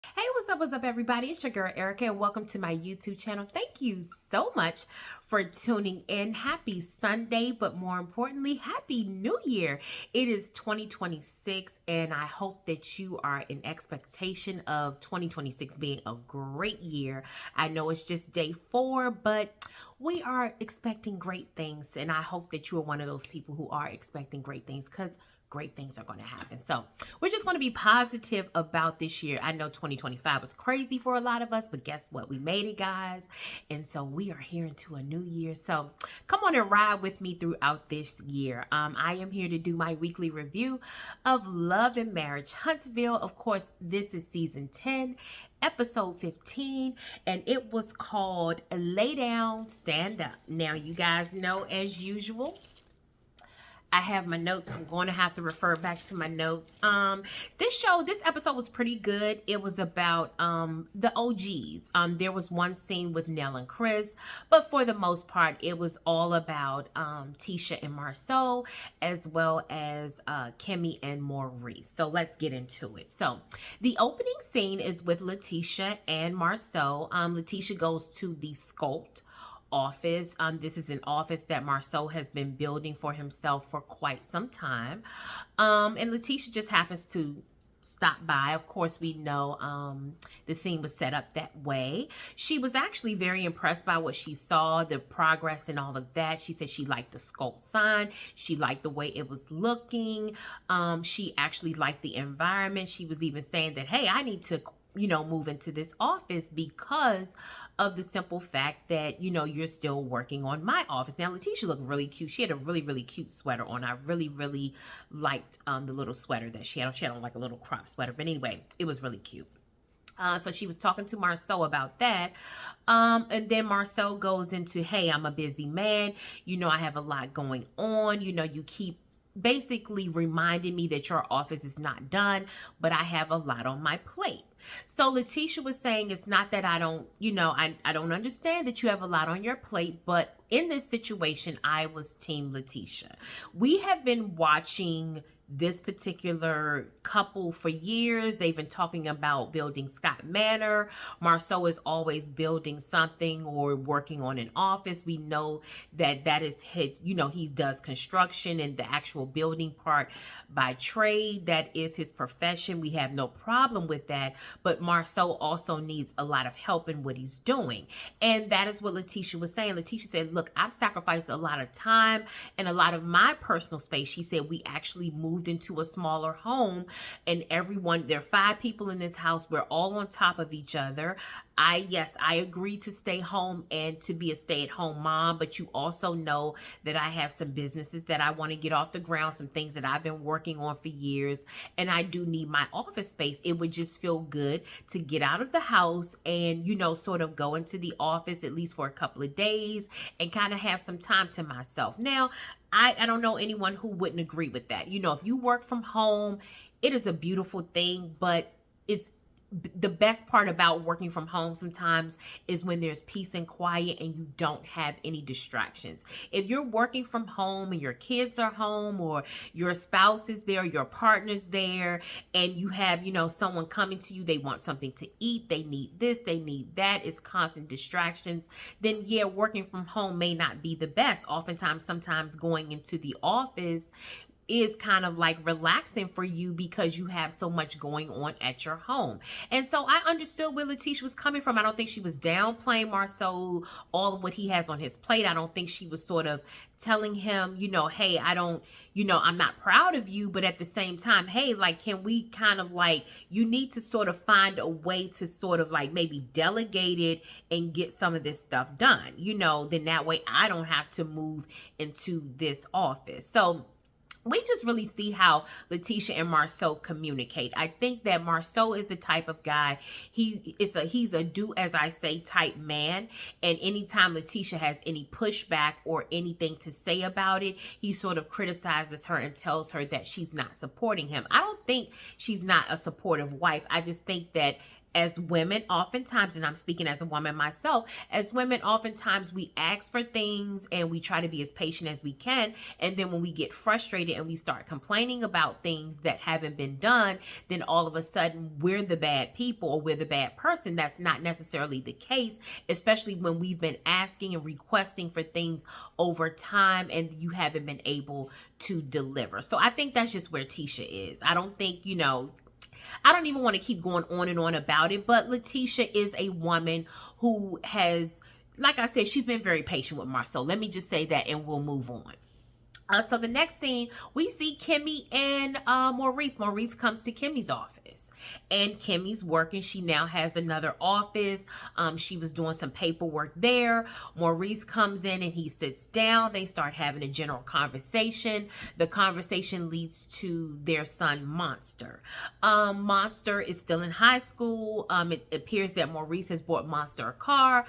Hey, what's up, everybody? It's your girl Erica, and welcome to my YouTube channel. Thank you so much for tuning in. Happy Sunday, but more importantly, Happy New Year. It is 2026, and I hope that you are in expectation of 2026 being a great year. I know it's just day 4, but we are expecting great things, and I hope that you are one of those people who are expecting great things because great things are going to happen. So we're just going to be positive about this year. I know 2025 was crazy for a lot of us, but guess what? We made it, guys. And so we are here into a new year. So come on and ride with me throughout this year. I am here to do my weekly review of Love and Marriage Huntsville. Of course, this is season 10. Episode 15, and it was called Lay Down, Stand Up. Now, you guys know, as usual, I have my notes. I'm going to have to refer back to my notes. This episode was pretty good. It was about the OGs. There was one scene with Nell and Chris, but for the most part, it was all about Tisha and Marsau, as well as Kimmi and Maurice. So let's get into it. So the opening scene is with Latisha and Marsau. Latisha goes to the Sculpt office. This is an office that Marsau has been building for himself for quite some time. And Latisha just happens to stop by. Of course, we know the scene was set up that way. She was actually very impressed by what she saw, the progress and all of that. She said she liked the sculpt sign. She liked the way it was looking. She actually liked the environment. She was even saying that, hey, I need to move into this office because of the simple fact that, you're still working on my office. Now, Latisha looked really cute. She had a really, really cute sweater on. I really, really liked the little sweater that she had on. She had on like a little crop sweater. But anyway, it was really cute. So she was talking to Marsau about that. And then Marsau goes into, hey, I'm a busy man. I have a lot going on. You keep basically reminding me that your office is not done, but I have a lot on my plate. So Latisha was saying it's not that I don't, I don't understand that you have a lot on your plate, but in this situation, I was Team Latisha. We have been watching this particular couple for years. They've been talking about building Scott Manor. Marsau is always building something or working on an office. We know that is his, he does construction and the actual building part by trade. That is his profession. We have no problem with that. But Marsau also needs a lot of help in what he's doing. And that is what Latisha was saying. Latisha said, look, I've sacrificed a lot of time and a lot of my personal space. She said we actually moved into a smaller home, and there are 5 people in this house. We're all on top of each other. I agreed to stay home and to be a stay-at-home mom, but you also know that I have some businesses that I want to get off the ground, some things that I've been working on for years, and I do need my office space. It would just feel good to get out of the house and, sort of go into the office at least for a couple of days and kind of have some time to myself. Now, I don't know anyone who wouldn't agree with that. If you work from home, it is a beautiful thing, but it's the best part about working from home sometimes is when there's peace and quiet and you don't have any distractions. If you're working from home and your kids are home or your spouse is there, your partner's there, and you have, someone coming to you, they want something to eat, they need this, they need that, it's constant distractions, then yeah, working from home may not be the best. Oftentimes, sometimes going into the office is kind of like relaxing for you because you have so much going on at your home. And so I understood where Latisha was coming from. I don't think she was downplaying Marsau, all of what he has on his plate. I don't think she was sort of telling him, hey, I don't, I'm not proud of you, but at the same time, hey, like, can we kind of like, you need to sort of find a way to sort of like maybe delegate it and get some of this stuff done, then that way I don't have to move into this office. So we just really see how Latisha and Marsau communicate. I think that Marsau is the type of guy, he's a do as I say type man. And anytime Latisha has any pushback or anything to say about it, he sort of criticizes her and tells her that she's not supporting him. I don't think she's not a supportive wife. I just think that as women, oftentimes, and I'm speaking as a woman myself, as women, oftentimes we ask for things and we try to be as patient as we can. And then when we get frustrated and we start complaining about things that haven't been done, then all of a sudden we're the bad people or we're the bad person. That's not necessarily the case, especially when we've been asking and requesting for things over time and you haven't been able to deliver. So I think that's just where Tisha is. I don't think, I don't even want to keep going on and on about it, but Latisha is a woman who has, like I said, she's been very patient with Marsau. Let me just say that and we'll move on. So the next scene, we see Kimmi and Maurice. Maurice comes to Kimmi's office. And Kimmi's working. She now has another office. She was doing some paperwork there. Maurice comes in and he sits down. They start having a general conversation. The conversation leads to their son, Monster. Monster is still in high school. It appears that Maurice has bought Monster a car.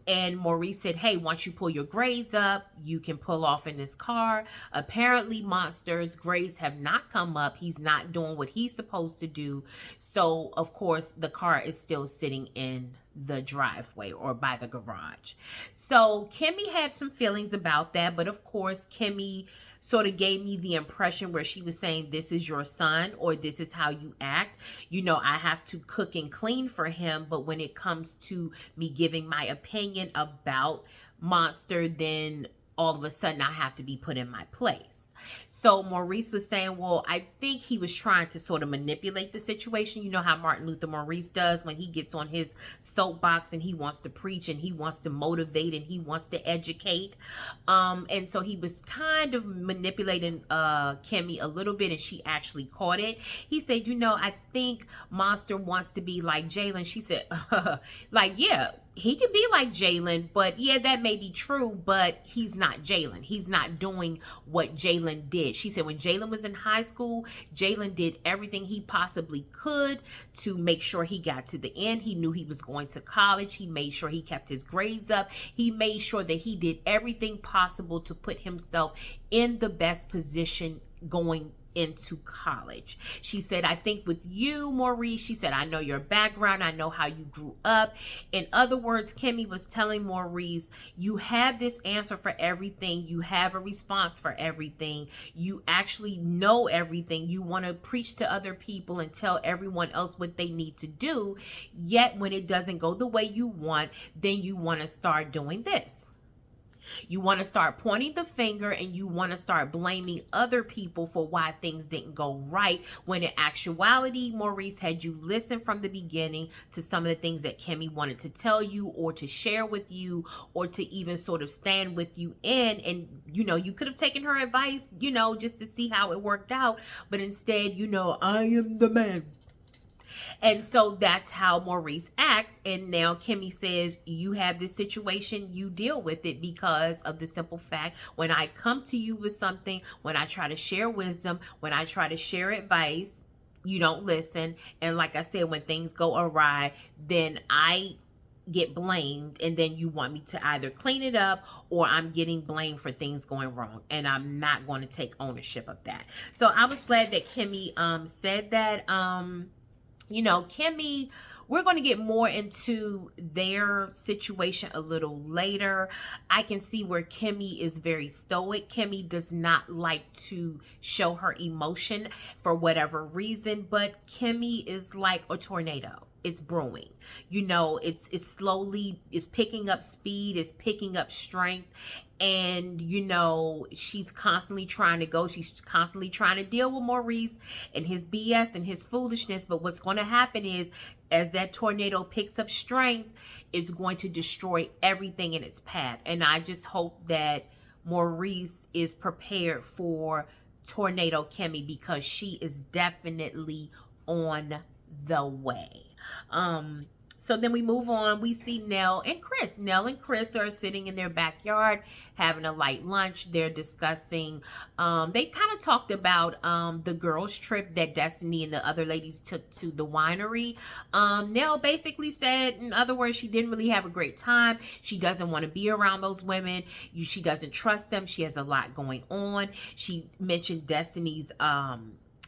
And Maurice said, hey, once you pull your grades up, you can pull off in this car. Apparently, Monster's grades have not come up. He's not doing what he's supposed to do. So, of course, the car is still sitting in the driveway or by the garage. So, Kimmi had some feelings about that. But, of course, Kimmi sort of gave me the impression where she was saying, this is your son or this is how you act. I have to cook and clean for him. But when it comes to me giving my opinion about Monster, then all of a sudden I have to be put in my place. So Maurice was saying, well, I think he was trying to sort of manipulate the situation. You know how Martin Luther Maurice does when he gets on his soapbox and he wants to preach and he wants to motivate and he wants to educate. And so he was kind of manipulating Kimmi a little bit, and she actually caught it. He said, I think Monster wants to be like Jalen. She said, like, yeah, he could be like Jalen, but yeah, that may be true, but he's not Jalen. He's not doing what Jalen did. She said when Jalen was in high school, Jalen did everything he possibly could to make sure he got to the end. He knew he was going to college. He made sure he kept his grades up. He made sure that he did everything possible to put himself in the best position going into college. She said, I think with you, Maurice, she said, I know your background. I know how you grew up. In other words, Kimmi was telling Maurice, you have this answer for everything. You have a response for everything. You actually know everything. You want to preach to other people and tell everyone else what they need to do. Yet when it doesn't go the way you want, then you want to start doing this. You want to start pointing the finger and you want to start blaming other people for why things didn't go right, when in actuality, Maurice, had you listened from the beginning to some of the things that Kimmi wanted to tell you or to share with you or to even sort of stand with you in, and you could have taken her advice, just to see how it worked out, but instead, I am the man. And so that's how Maurice acts. And now Kimmi says, you have this situation, you deal with it, because of the simple fact, when I come to you with something, when I try to share wisdom, when I try to share advice, you don't listen. And like I said, when things go awry, then I get blamed, and then you want me to either clean it up or I'm getting blamed for things going wrong, and I'm not going to take ownership of that. So I was glad that Kimmi said that. Kimmi, we're going to get more into their situation a little later. I can see where Kimmi is very stoic. Kimmi does not like to show her emotion for whatever reason, but Kimmi is like a tornado. It's brewing. It's slowly, it's picking up speed, it's picking up strength. And, she's constantly trying to go. She's constantly trying to deal with Maurice and his BS and his foolishness. But what's going to happen is, as that tornado picks up strength, it's going to destroy everything in its path. And I just hope that Maurice is prepared for Tornado Kimmi, because she is definitely on the way. So then we move on. We see Nell and Chris. Nell and Chris are sitting in their backyard having a light lunch. They're discussing, they kind of talked about the girls' trip that Destiny and the other ladies took to the winery. Nell basically said, in other words, she didn't really have a great time. She doesn't want to be around those women. She doesn't trust them. She has a lot going on. She mentioned Destiny's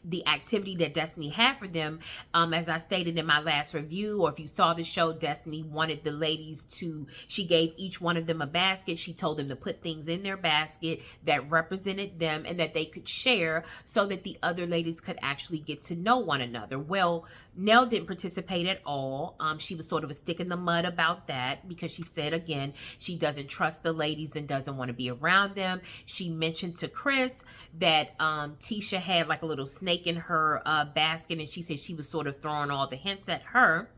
the activity that Destiny had for them, as I stated in my last review, or if you saw the show, Destiny wanted the ladies to, she gave each one of them a basket. She told them to put things in their basket that represented them and that they could share so that the other ladies could actually get to know one another. Well, Nell didn't participate at all. She was sort of a stick in the mud about that because she said, again, she doesn't trust the ladies and doesn't want to be around them. She mentioned to Chris that Tisha had like a little snake in her basket, and she said she was sort of throwing all the hints at her.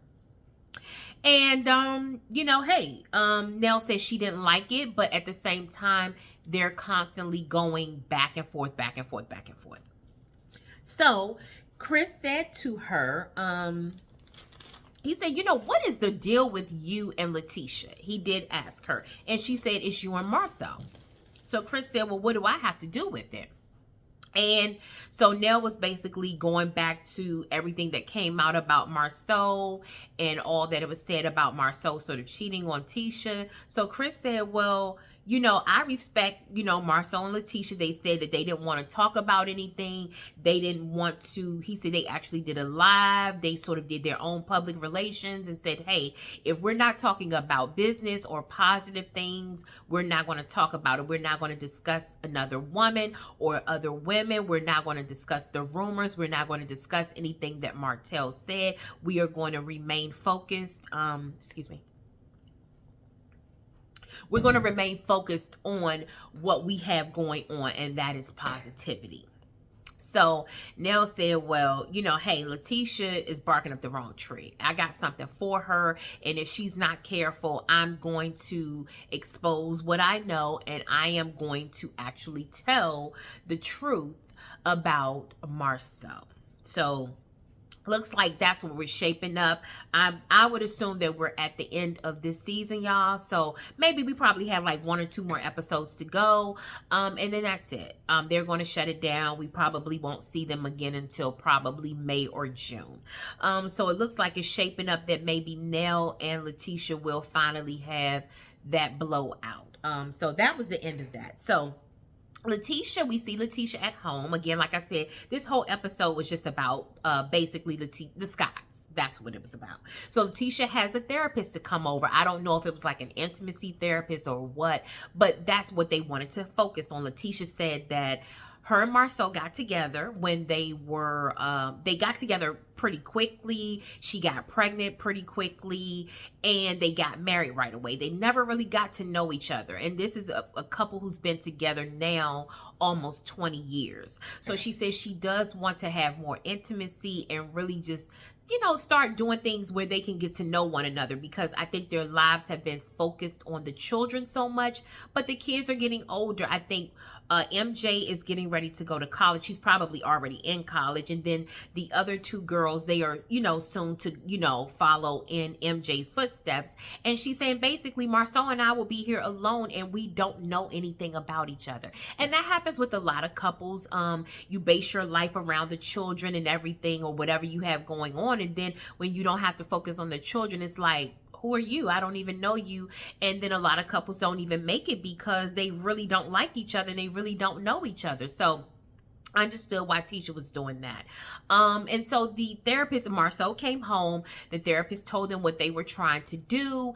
And, you know, hey, Nell said she didn't like it, but at the same time, they're constantly going back and forth, back and forth, back and forth. So Chris said to her, he said, you know, what is the deal with you and Latisha? He did ask her. And she said, it's you and Marsau. So Chris said, well, what do I have to do with it? And so Nell was basically going back to everything that came out about Marsau and all that it was said about Marsau sort of cheating on Tisha. So Chris said, well, you know, I respect, you know, Marsau and Latisha. They said that they didn't want to talk about anything. They didn't want to, he said they actually did a live. They sort of did their own public relations and said, hey, if we're not talking about business or positive things, we're not going to talk about it. We're not going to discuss another woman or other women. We're not going to discuss the rumors. We're not going to discuss anything that Martell said. We are going to remain focused. Excuse me. We're going to remain focused on what we have going on, and that is positivity. So Nell said, well, you know, hey, Latisha is barking up the wrong tree. I got something for her, and if she's not careful, I'm going to expose what I know, and I am going to actually tell the truth about Marsau. So looks like that's what we're shaping up. I would assume that we're at the end of this season, y'all. So maybe we probably have like 1 or 2 more episodes to go. And then that's it. They're going to shut it down. We probably won't see them again until probably May or June. So it looks like it's shaping up that maybe Nell and Latisha will finally have that blowout. So that was the end of that. So Latisha, we see Latisha at home. Again, like I said, this whole episode was just about basically the Scotts. That's what it was about. So Latisha has a therapist to come over. I don't know if it was like an intimacy therapist or what, but that's what they wanted to focus on. Latisha said that her and Marsau got together when they got together pretty quickly. She got pregnant pretty quickly, and they got married right away. They never really got to know each other. And this is a couple who's been together now almost 20 years. So she says she does want to have more intimacy and really just, you know, start doing things where they can get to know one another, because I think their lives have been focused on the children so much, but the kids are getting older. I think MJ is getting ready to go to college. She's probably already in college. And then the other 2 girls, they are, you know, soon to, you know, follow in MJ's footsteps. And she's saying basically Marsau and I will be here alone and we don't know anything about each other. And that happens with a lot of couples. You base your life around the children and everything or whatever you have going on. And then when you don't have to focus on the children, it's like, who are you? I don't even know you. And then a lot of couples don't even make it because they really don't like each other and they really don't know each other. So I understood why Tisha was doing that. And so the therapist, Marsau, came home. The therapist told them what they were trying to do.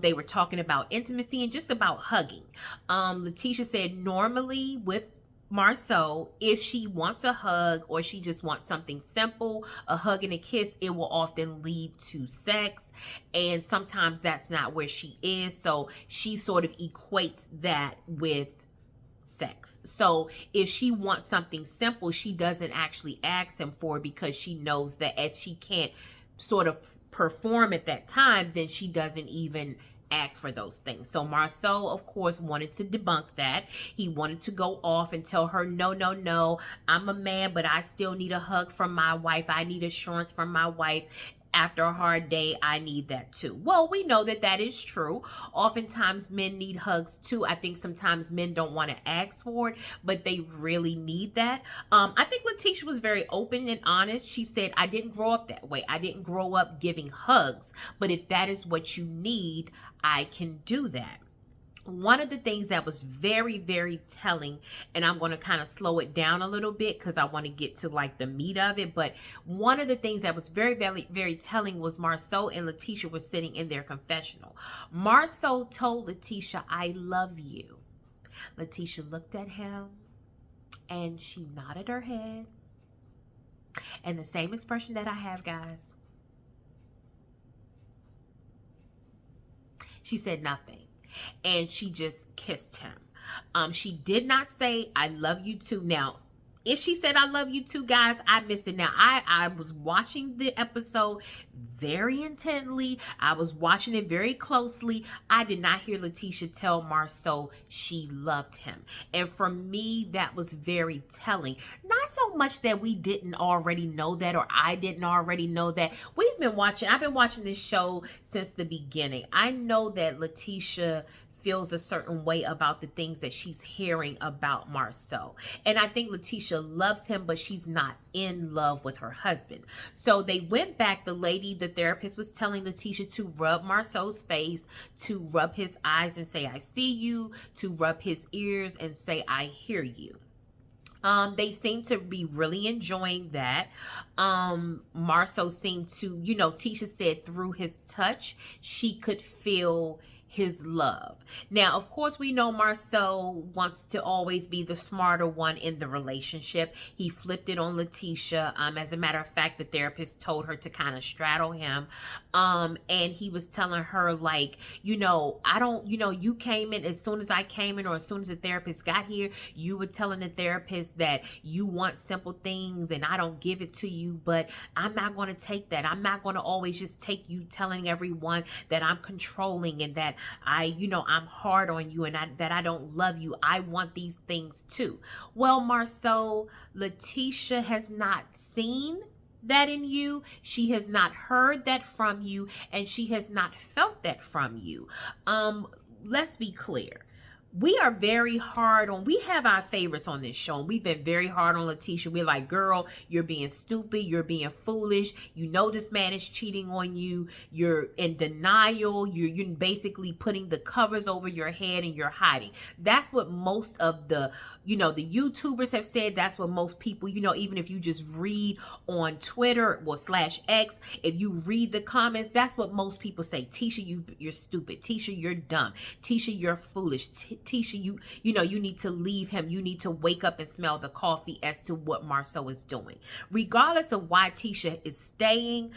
They were talking about intimacy and just about hugging. Latisha said normally with Marsau, if she wants a hug or she just wants something simple, a hug and a kiss, it will often lead to sex. And sometimes that's not where she is. So she sort of equates that with sex. So if she wants something simple, she doesn't actually ask him for it because she knows that if she can't sort of perform at that time, then she doesn't even ask for those things. So Marsau, of course, wanted to debunk that. He wanted to go off and tell her, no, no, no, I'm a man, but I still need a hug from my wife. I need assurance from my wife. After a hard day, I need that too. Well, we know that that is true. Oftentimes men need hugs too. I think sometimes men don't want to ask for it, but they really need that. I think Latisha was very open and honest. She said, I didn't grow up that way. I didn't grow up giving hugs, but if that is what you need, I can do that. One of the things that was very, very telling, and I'm going to kind of slow it down a little bit because I want to get to like the meat of it. But one of the things that was very, very, very telling was Marsau and Latisha were sitting in their confessional. Marsau told Latisha, "I love you." Latisha looked at him and she nodded her head. And the same expression that I have, guys. She said nothing. And she just kissed him. She did not say, "I love you too." Now, if she said, "I love you too," guys, I missed it. Now, I was watching the episode very intently. I was watching it very closely. I did not hear Latisha tell Marsau she loved him. And for me, that was very telling. Not so much that we didn't already know that, or I didn't already know that. I've been watching this show since the beginning. I know that Latisha feels a certain way about the things that she's hearing about Marsau. And I think Latisha loves him, but she's not in love with her husband. So they went back. The therapist was telling Latisha to rub Marsau's face, to rub his eyes and say, "I see you," to rub his ears and say, "I hear you." They seem to be really enjoying that. Marsau seemed to, Tisha said through his touch, she could feel his love. Now, of course, we know Marsau wants to always be the smarter one in the relationship. He flipped it on Latisha. As a matter of fact, the therapist told her to kind of straddle him. And he was telling her, like, you came in as soon as I came in, or as soon as the therapist got here, you were telling the therapist that you want simple things and I don't give it to you, but I'm not going to take that. I'm not going to always just take you telling everyone that I'm controlling and that I'm hard on you and that I don't love you. I want these things too. Well, Marsau, Latisha has not seen that in you. She has not heard that from you, and she has not felt that from you. Let's be clear. We are very hard on, we have our favorites on this show, and we've been very hard on Latisha. We're like, "Girl, you're being stupid, you're being foolish, this man is cheating on you, you're in denial, you're basically putting the covers over your head and you're hiding." That's what most of the YouTubers have said. That's what most people, even if you just read on Twitter /X, if you read the comments, that's what most people say. "Tisha, you're stupid. Tisha, you're dumb. Tisha, you're foolish. Tisha, you need to leave him. You need to wake up and smell the coffee," as to what Marsau is doing. Regardless of why Tisha is staying,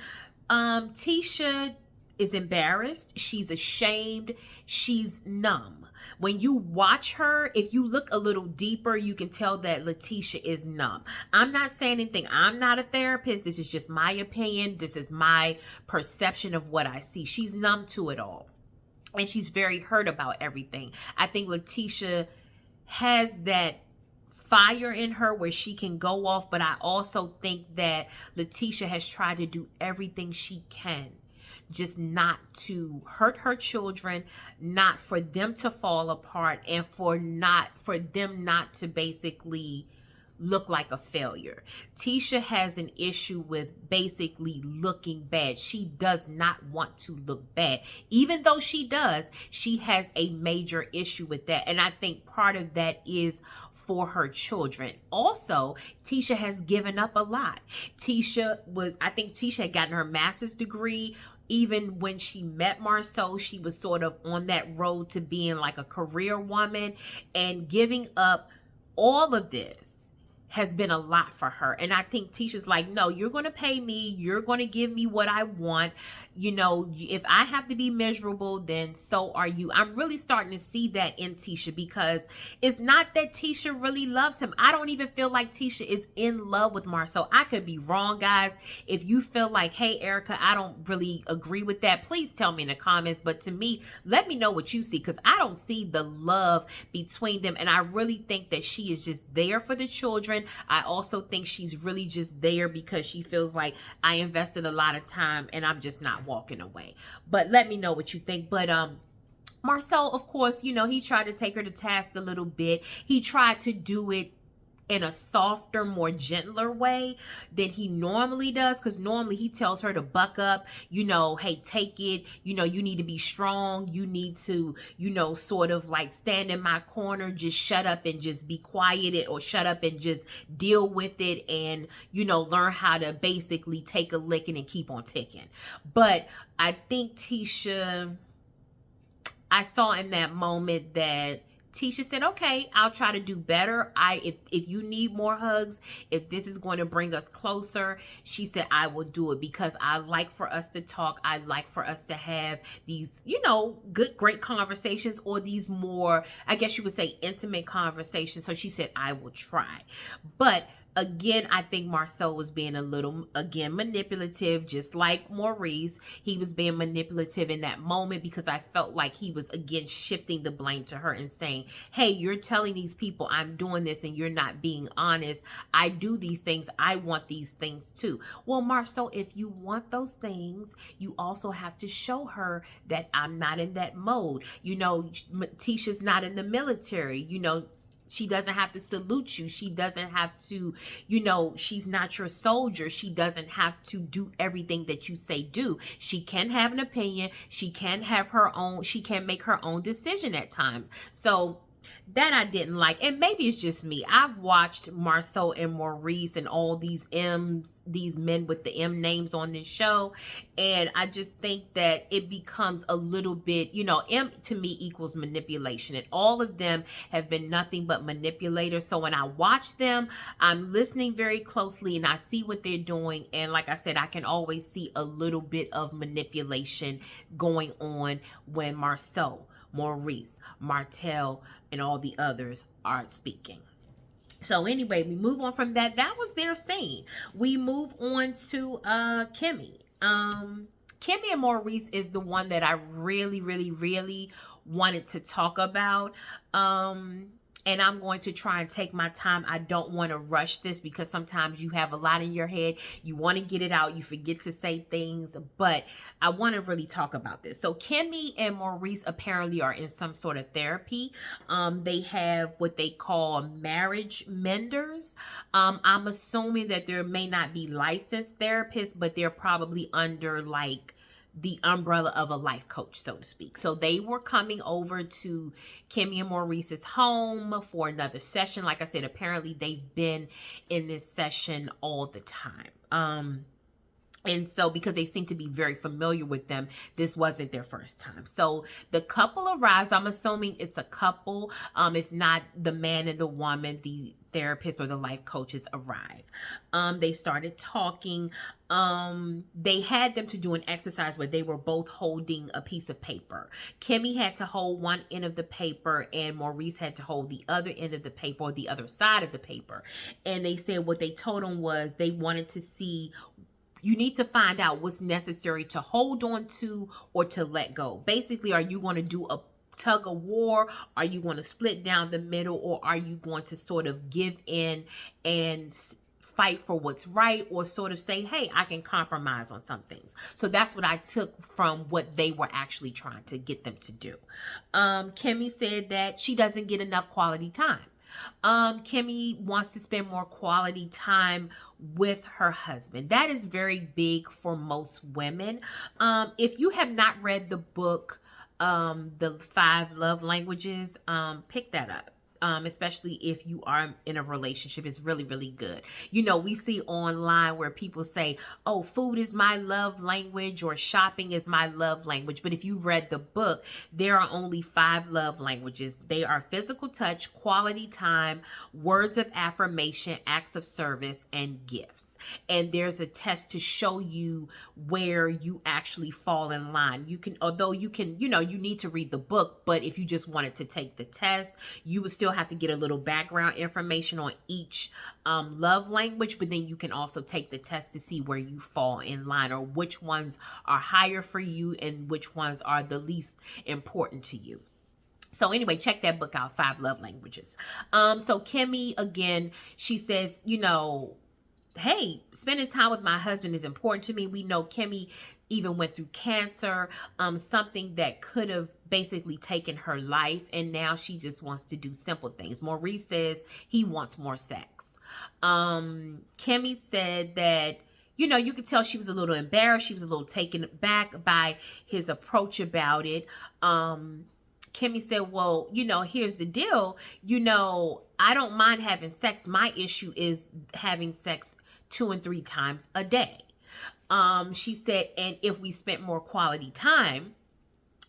Tisha is embarrassed. She's ashamed. She's numb. When you watch her, if you look a little deeper, you can tell that Latisha is numb. I'm not saying anything. I'm not a therapist. This is just my opinion. This is my perception of what I see. She's numb to it all. And she's very hurt about everything. I think Latisha has that fire in her where she can go off, but I also think that Latisha has tried to do everything she can just not to hurt her children, not for them to fall apart, and for them not to basically look like a failure. Tisha has an issue with basically looking bad. She does not want to look bad. Even though she does, she has a major issue with that. And I think part of that is for her children. Also, Tisha has given up a lot. I think Tisha had gotten her master's degree. Even when she met Marsau, she was sort of on that road to being like a career woman, and giving up all of this has been a lot for her. And I think Tisha's like, "No, you're going to pay me. You're going to give me what I want. If I have to be miserable, then so are you." I'm really starting to see that in Tisha, because it's not that Tisha really loves him. I don't even feel like Tisha is in love with Marsau. I could be wrong, guys. If you feel like, "Hey, Erica, I don't really agree with that," please tell me in the comments. But to me, let me know what you see, because I don't see the love between them. And I really think that she is just there for the children. I also think she's really just there because she feels like, "I invested a lot of time and I'm just not walking away." But let me know what you think. But Marsau, of course, he tried to take her to task a little bit. He tried to do it in a softer, more gentler way than he normally does. Because normally he tells her to buck up, you know, hey, take it, you know, you need to be strong, you need to, you know, sort of like stand in my corner, just shut up and just be quiet, or shut up and just deal with it, and, you know, learn how to basically take a licking and keep on ticking. But I think I saw in that moment that Tisha said, okay, I'll try to do better. If you need more hugs, if this is going to bring us closer, she said, I will do it, because I like for us to talk. I like for us to have these, you know, great conversations, or these more, I guess you would say, intimate conversations. So she said, I will try. But again, I think Marsau was being a little, again, manipulative, just like Maurice. He was being manipulative in that moment, because I felt like he was, again, shifting the blame to her and saying, hey, you're telling these people I'm doing this and you're not being honest. I do these things. I want these things too. Well, Marsau, if you want those things, you also have to show her that I'm not in that mode. You know, Tisha's not in the military. You know, she doesn't have to salute you. She doesn't have to, you know, she's not your soldier. She doesn't have to do everything that you say do. She can have an opinion. She can have her own, she can make her own decision at times. So that I didn't like. And maybe it's just me. I've watched Marsau and Maurice and all these these men with the M names on this show. And I just think that it becomes a little bit, you know, M to me equals manipulation. And all of them have been nothing but manipulators. So when I watch them, I'm listening very closely and I see what they're doing. And like I said, I can always see a little bit of manipulation going on when Marsau, Maurice, Martell, and all the others are speaking. So anyway, we move on from that. That was their scene. We move on to Kimmi. Kimmi and Maurice is the one that I really wanted to talk about. And I'm going to try and take my time. I don't want to rush this, because sometimes you have a lot in your head. You want to get it out. You forget to say things. But I want to really talk about this. So Kimmi and Maurice apparently are in some sort of therapy. They have what they call marriage menders. I'm assuming that there may not be licensed therapists, but they're probably under like the umbrella of a life coach, so to speak. So they were coming over to Kimmi and Maurice's home for another session. Like I said, apparently they've been in this session all the time. And so because they seem to be very familiar with them, this wasn't their first time. So the couple arrives. I'm assuming it's a couple. If not, the man and the woman, the therapist or the life coaches arrive. They started talking. They had them to do an exercise where they were both holding a piece of paper. Kimmi had to hold one end of the paper and Maurice had to hold the other end of the paper, or the other side of the paper. And they said what they told them was they wanted to see, you need to find out what's necessary to hold on to or to let go. Basically, are you going to do a tug of war? Are you going to split down the middle? Or are you going to sort of give in and fight for what's right, or sort of say, hey, I can compromise on some things? So that's what I took from what they were actually trying to get them to do. Kimmi said that she doesn't get enough quality time. Kimmi wants to spend more quality time with her husband. That is very big for most women. If you have not read the book, The 5 Love Languages, pick that up. Especially if you are in a relationship. It's really good. You know, we see online where people say, oh, food is my love language, or shopping is my love language. But if you read the book, there are only 5 love languages. They are physical touch, quality time, words of affirmation, acts of service, and gifts. And there's a test to show you where you actually fall in line. You can, although you can, you know, you need to read the book, but if you just wanted to take the test, you would still have to get a little background information on each love language, but then you can also take the test to see where you fall in line, or which ones are higher for you and which ones are the least important to you. So anyway, check that book out, 5 Love Languages. So Kimmi, again, she says, you know, hey, spending time with my husband is important to me. We know Kimmi, even went through cancer, something that could have basically taken her life, and now she just wants to do simple things. Maurice says he wants more sex. Kimmi said that, you know, you could tell she was a little embarrassed. She was a little taken back by his approach about it. Kimmi said, well, you know, here's the deal. You know, I don't mind having sex. My issue is having sex 2 and 3 times a day. She said, and if we spent more quality time,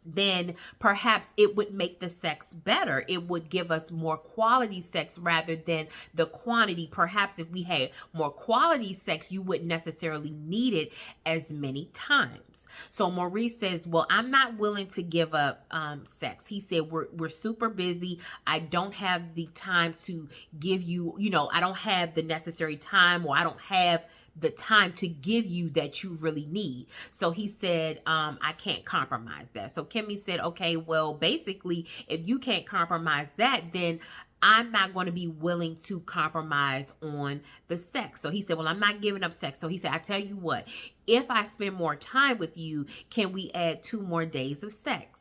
then perhaps it would make the sex better. It would give us more quality sex rather than the quantity. Perhaps if we had more quality sex, you wouldn't necessarily need it as many times. So Maurice says, well, I'm not willing to give up sex. He said, we're super busy. I don't have the time to give you, you know, I don't have the necessary time, or I don't have the time to give you that you really need. So he said, I can't compromise that. So Kimmi said, okay, well, basically, if you can't compromise that, then I'm not going to be willing to compromise on the sex. So he said, well, I'm not giving up sex. So he said, I tell you what, if I spend more time with you, can we add 2 more days of sex?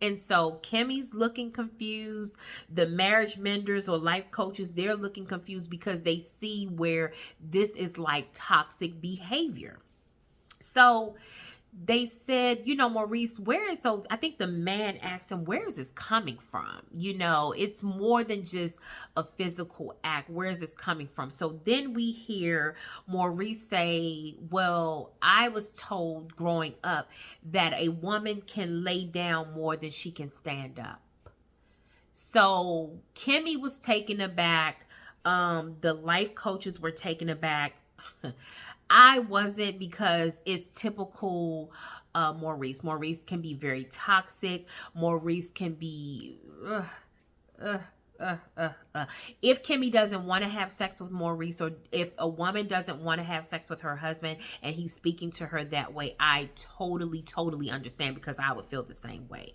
And so Kimmi's looking confused. The marriage menders or life coaches, they're looking confused because they see where this is like toxic behavior. So they said, you know, Maurice, so I think the man asked him, where is this coming from? You know, it's more than just a physical act. Where is this coming from? So then we hear Maurice say, well, I was told growing up that a woman can lay down more than she can stand up. So Kimmi was taken aback. The life coaches were taken aback. I wasn't, because it's typical Maurice. Maurice can be very toxic. Maurice can be... If Kimmi doesn't want to have sex with Maurice, or if a woman doesn't want to have sex with her husband and he's speaking to her that way, I totally understand, because I would feel the same way.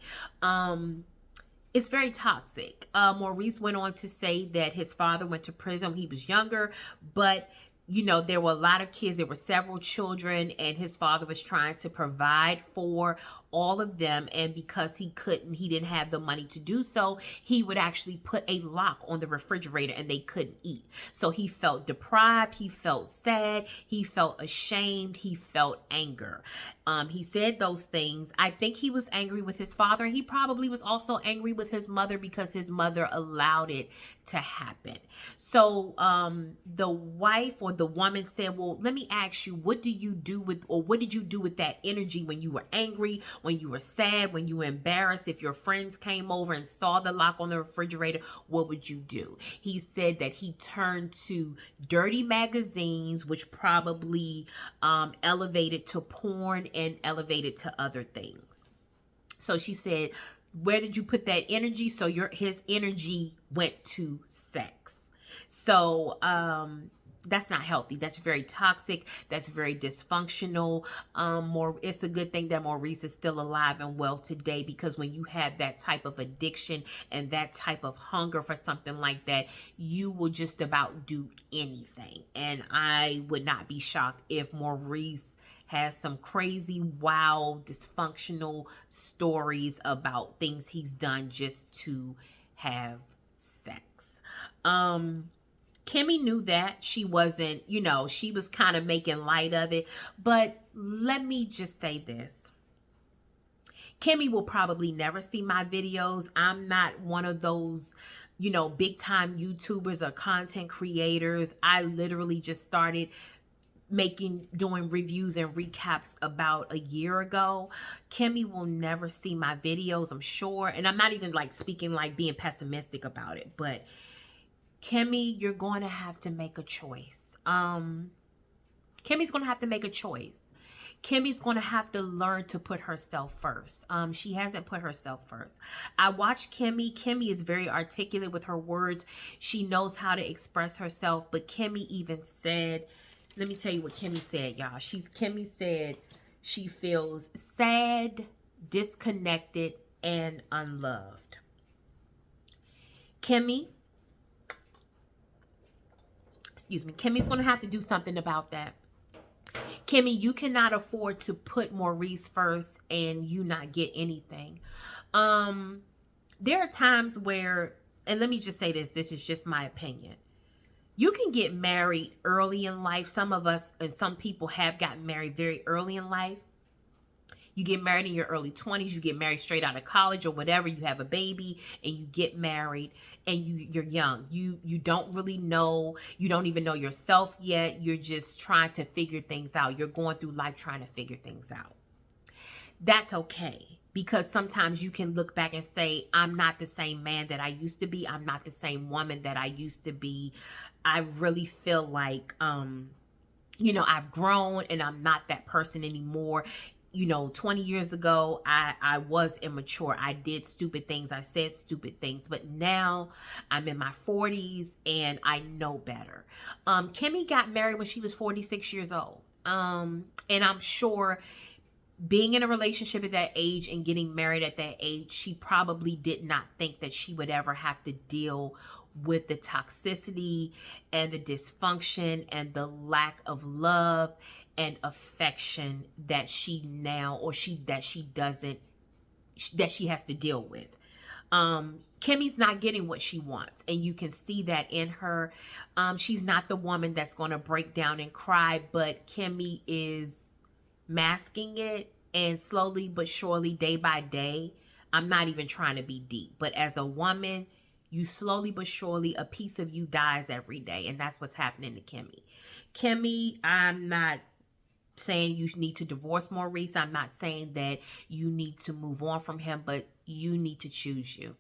It's very toxic. Maurice went on to say that his father went to prison when he was younger, but you know, there were a lot of kids. There were several children, and his father was trying to provide for all of them. And because he didn't have the money to do so, he would actually put a lock on the refrigerator and they couldn't eat. So he felt deprived. He felt sad. He felt ashamed. He felt anger. He said those things. I think he was angry with his father. He probably was also angry with his mother because his mother allowed it to happen. So the wife or the woman said, well, let me ask you, what did you do with that energy when you were angry, when you were sad, when you were embarrassed? If your friends came over and saw the lock on the refrigerator, what would you do? He said that he turned to dirty magazines, which probably elevated to porn and elevated to other things. So she said, where did you put that energy? So his energy went to sex. So that's not healthy. That's very toxic. That's very dysfunctional. It's a good thing that Maurice is still alive and well today, because when you have that type of addiction and that type of hunger for something like that, you will just about do anything. And I would not be shocked if Maurice has some crazy, wild, dysfunctional stories about things he's done just to have sex. Kimmi knew that. She wasn't, you know, she was kind of making light of it. But let me just say this. Kimmi will probably never see my videos. I'm not one of those, you know, big time YouTubers or content creators. I literally just started doing reviews and recaps about a year ago. Kimmi will never see my videos, I'm sure. And I'm not even like speaking like being pessimistic about it, but Kimmi, you're going to have to make a choice. Kimmy's going to have to make a choice. Kimmy's going to have to learn to put herself first. She hasn't put herself first. I watched Kimmi. Kimmi is very articulate with her words. She knows how to express herself. But Kimmi even said, let me tell you what Kimmi said, y'all. Kimmi said she feels sad, disconnected, and unloved. Kimmi's going to have to do something about that. Kimmi, you cannot afford to put Maurice first and you not get anything. Um, there are times where, and let me just say this is just my opinion. You can get married early in life. Some of us and some people have gotten married very early in life. You get married in your early 20s, you get married straight out of college or whatever, you have a baby and you get married and you're young. You don't really know, you don't even know yourself yet. You're just trying to figure things out. You're going through life trying to figure things out. That's okay, because sometimes you can look back and say, I'm not the same man that I used to be. I'm not the same woman that I used to be. I really feel like I've grown and I'm not that person anymore. 20 years ago, I was immature. I did stupid things. I said stupid things. But now I'm in my 40s and I know better. Kimmi got married when she was 46 years old. And I'm sure being in a relationship at that age and getting married at that age, she probably did not think that she would ever have to deal with the toxicity and the dysfunction and the lack of love and affection that she has to deal with. Kimmy's not getting what she wants, and you can see that in her. She's not the woman that's going to break down and cry, but Kimmi is masking it, and slowly but surely, day by day, I'm not even trying to be deep, but as a woman, you slowly but surely, a piece of you dies every day, and that's what's happening to Kimmi. Kimmi, I'm not saying you need to divorce Maurice. I'm not saying that you need to move on from him, but you need to choose you.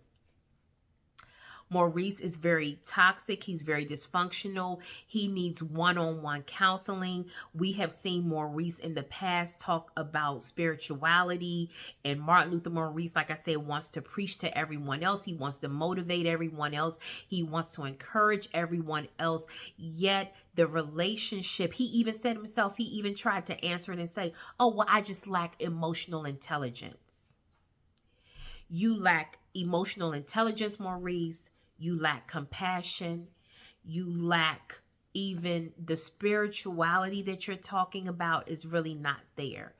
Maurice is very toxic. He's very dysfunctional. He needs one-on-one counseling. We have seen Maurice in the past talk about spirituality, and Martin Luther Maurice, like I said, wants to preach to everyone else. He wants to motivate everyone else. He wants to encourage everyone else. Yet the relationship, he even said himself, he even tried to answer it and say, oh, well, I just lack emotional intelligence. You lack emotional intelligence, Maurice. You lack compassion. You lack even the spirituality that you're talking about is really not there,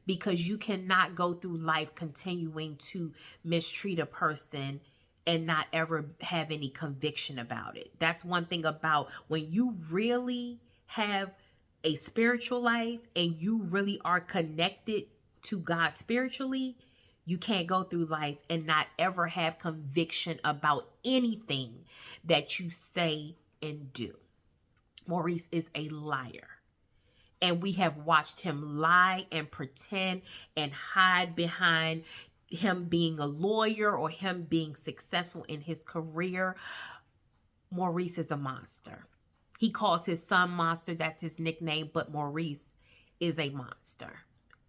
because you cannot go through life continuing to mistreat a person and not ever have any conviction about it. That's one thing about when you really have a spiritual life and you really are connected to God spiritually. You can't go through life and not ever have conviction about anything that you say and do. Maurice is a liar. And we have watched him lie and pretend and hide behind him being a lawyer or him being successful in his career. Maurice is a monster. He calls his son Monster. That's his nickname. But Maurice is a monster.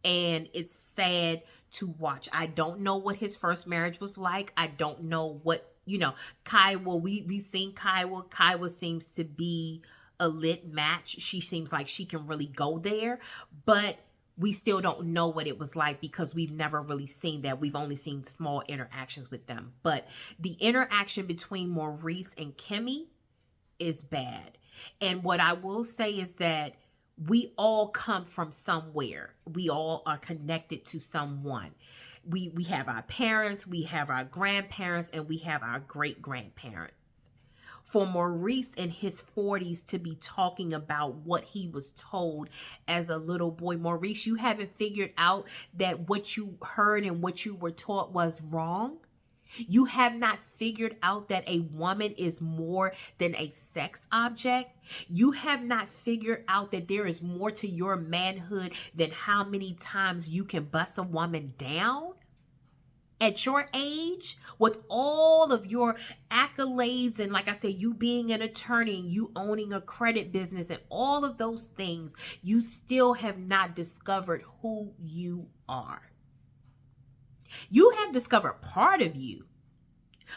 And it's sad to watch. I don't know what his first marriage was like. I don't know what, Kaiwa, we've seen Kaiwa. Kaiwa seems to be a lit match. She seems like she can really go there, but we still don't know what it was like because we've never really seen that. We've only seen small interactions with them. But the interaction between Maurice and Kimmi is bad. And what I will say is that we all come from somewhere. We all are connected to someone. We have our parents, we have our grandparents, and we have our great-grandparents. For Maurice in his 40s to be talking about what he was told as a little boy, Maurice, you haven't figured out that what you heard and what you were taught was wrong? You have not figured out that a woman is more than a sex object. You have not figured out that there is more to your manhood than how many times you can bust a woman down. At your age, with all of your accolades and, like I said, you being an attorney, you owning a credit business and all of those things, you still have not discovered who you are. You have discovered part of you,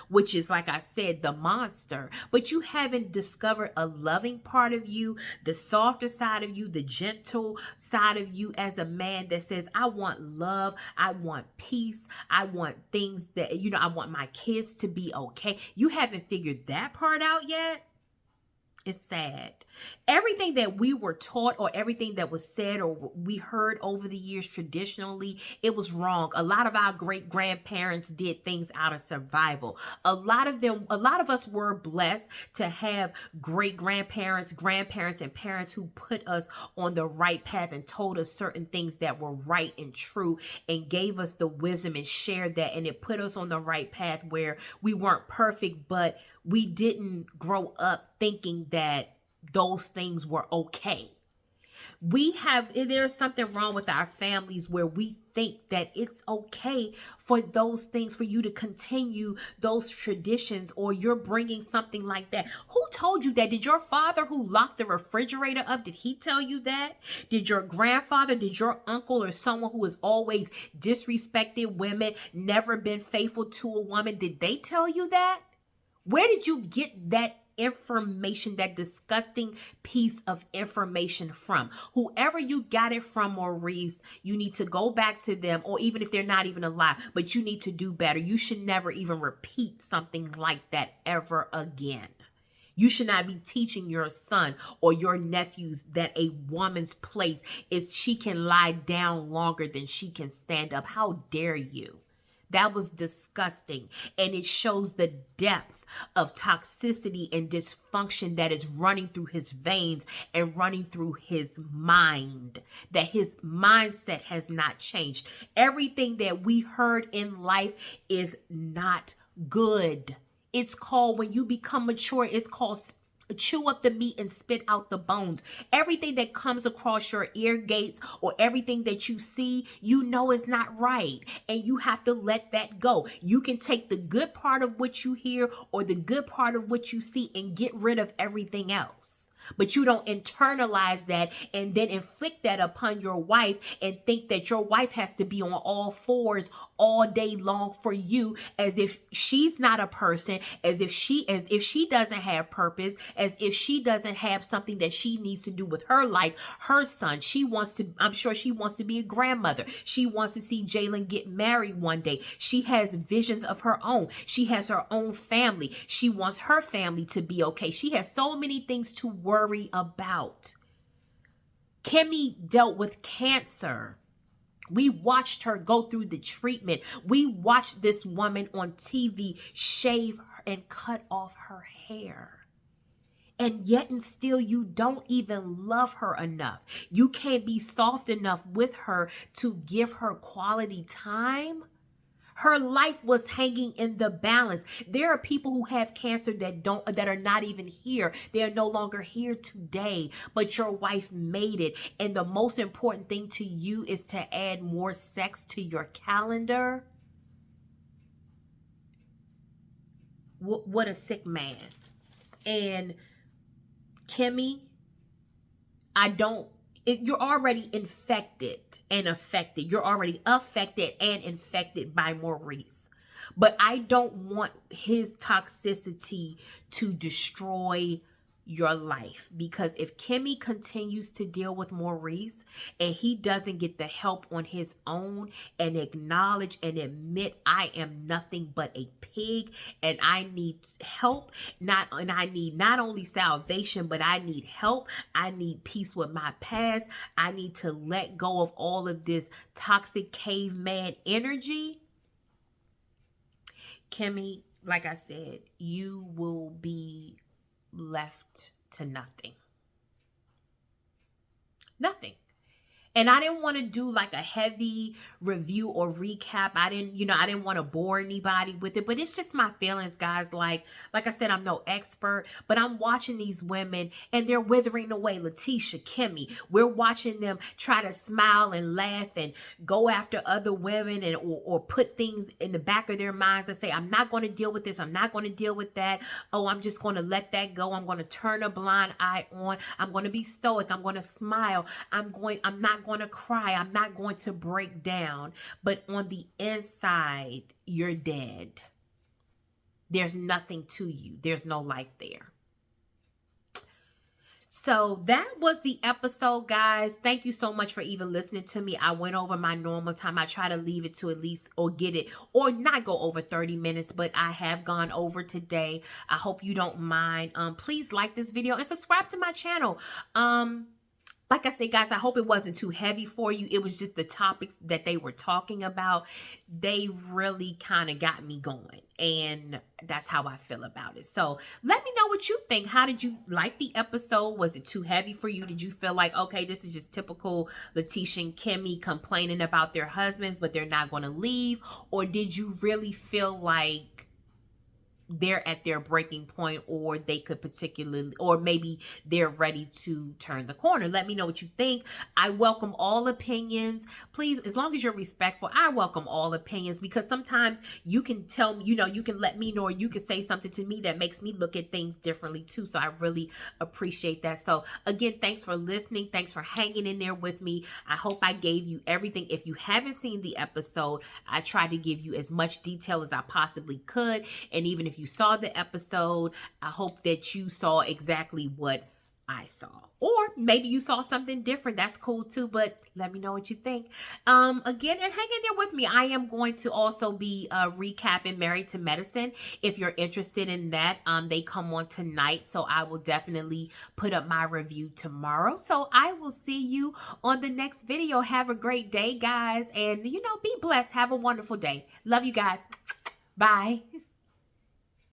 which is, like I said, the monster, but you haven't discovered a loving part of you, the softer side of you, the gentle side of you as a man that says, I want love, I want peace, I want things that, I want my kids to be okay. You haven't figured that part out yet. It's sad. Everything that we were taught or everything that was said or we heard over the years traditionally, it was wrong. A lot of our great grandparents did things out of survival. A lot of us were blessed to have great grandparents, grandparents, and parents who put us on the right path and told us certain things that were right and true and gave us the wisdom and shared that. And it put us on the right path where we weren't perfect, but we didn't grow up thinking that those things were okay. There's something wrong with our families where we think that it's okay for those things, for you to continue those traditions, or you're bringing something like that. Who told you that? Did your father who locked the refrigerator up, did he tell you that? Did your grandfather, did your uncle, or someone who has always disrespected women, never been faithful to a woman, did they tell you that? Where did you get that information, that disgusting piece of information from? Whoever you got it from, Maurice, you need to go back to them, or even if they're not even alive, but you need to do better. You should never even repeat something like that ever again. You should not be teaching your son or your nephews that a woman's place is she can lie down longer than she can stand up. How dare you? That was disgusting. And it shows the depth of toxicity and dysfunction that is running through his veins and running through his mind, that his mindset has not changed. Everything that we heard in life is not good. It's called, when you become mature, it's called chew up the meat and spit out the bones. Everything that comes across your ear gates or everything that you see, you know is not right. And you have to let that go. You can take the good part of what you hear or the good part of what you see and get rid of everything else. But you don't internalize that and then inflict that upon your wife and think that your wife has to be on all fours all day long for you, as if she's not a person, as if she doesn't have purpose, as if she doesn't have something that she needs to do with her life, her son. I'm sure she wants to be a grandmother. She wants to see Jalen get married one day. She has visions of her own. She has her own family. She wants her family to be okay. She has so many things to worry about. Kimmi dealt with cancer. We watched her go through the treatment. We watched this woman on TV shave and cut off her hair. And yet and still you don't even love her enough. You can't be soft enough with her to give her quality time. Her life was hanging in the balance. There are people who have cancer that are not even here. They are no longer here today, but your wife made it. And the most important thing to you is to add more sex to your calendar. What a sick man. And Kimmi, you're already infected and affected. You're already affected and infected by Maurice. But I don't want his toxicity to destroy your life, because if Kimmi continues to deal with Maurice and he doesn't get the help on his own and acknowledge and admit, I am nothing but a pig and I need help, I need not only salvation, but I need help. I need peace with my past. I need to let go of all of this toxic caveman energy. Kimmi, like I said, you will be left to nothing. Nothing. And I didn't want to do like a heavy review or recap. I didn't want to bore anybody with it, but it's just my feelings, guys. Like I said, I'm no expert, but I'm watching these women and they're withering away. Latisha, Kimmi, we're watching them try to smile and laugh and go after other women or put things in the back of their minds and say, I'm not going to deal with this. I'm not going to deal with that. Oh, I'm just going to let that go. I'm going to turn a blind eye on. I'm going to be stoic. I'm going to smile. I'm not going to cry. I'm not going to break down. But on the inside, you're dead. There's nothing to you. There's no life there. So that was the episode, guys. Thank you so much for even listening to me. I went over my normal time. I try to leave it to at least or get it or not go over 30 minutes, but I have gone over today. I hope you don't mind. Please like this video and subscribe to my channel. Like I said, guys, I hope it wasn't too heavy for you. It was just the topics that they were talking about. They really kind of got me going. And that's how I feel about it. So let me know what you think. How did you like the episode? Was it too heavy for you? Did you feel like, okay, this is just typical Latisha and Kimmi complaining about their husbands, but they're not going to leave? Or did you really feel like they're at their breaking point, or they could particularly, or maybe they're ready to turn the corner? Let me know what you think. I welcome all opinions. Please, as long as you're respectful, I welcome all opinions, because sometimes you can tell me, you can let me know, or you can say something to me that makes me look at things differently too. So I really appreciate that. So again, thanks for listening. Thanks for hanging in there with me. I hope I gave you everything. If you haven't seen the episode, I tried to give you as much detail as I possibly could. And even if you saw the episode, I hope that you saw exactly what I saw. Or maybe you saw something different. That's cool too, but let me know what you think. Again, and hang in there with me. I am going to also be recapping Married to Medicine. If you're interested in that, they come on tonight, so I will definitely put up my review tomorrow. So I will see you on the next video. Have a great day, guys, and be blessed. Have a wonderful day. Love you guys. Bye.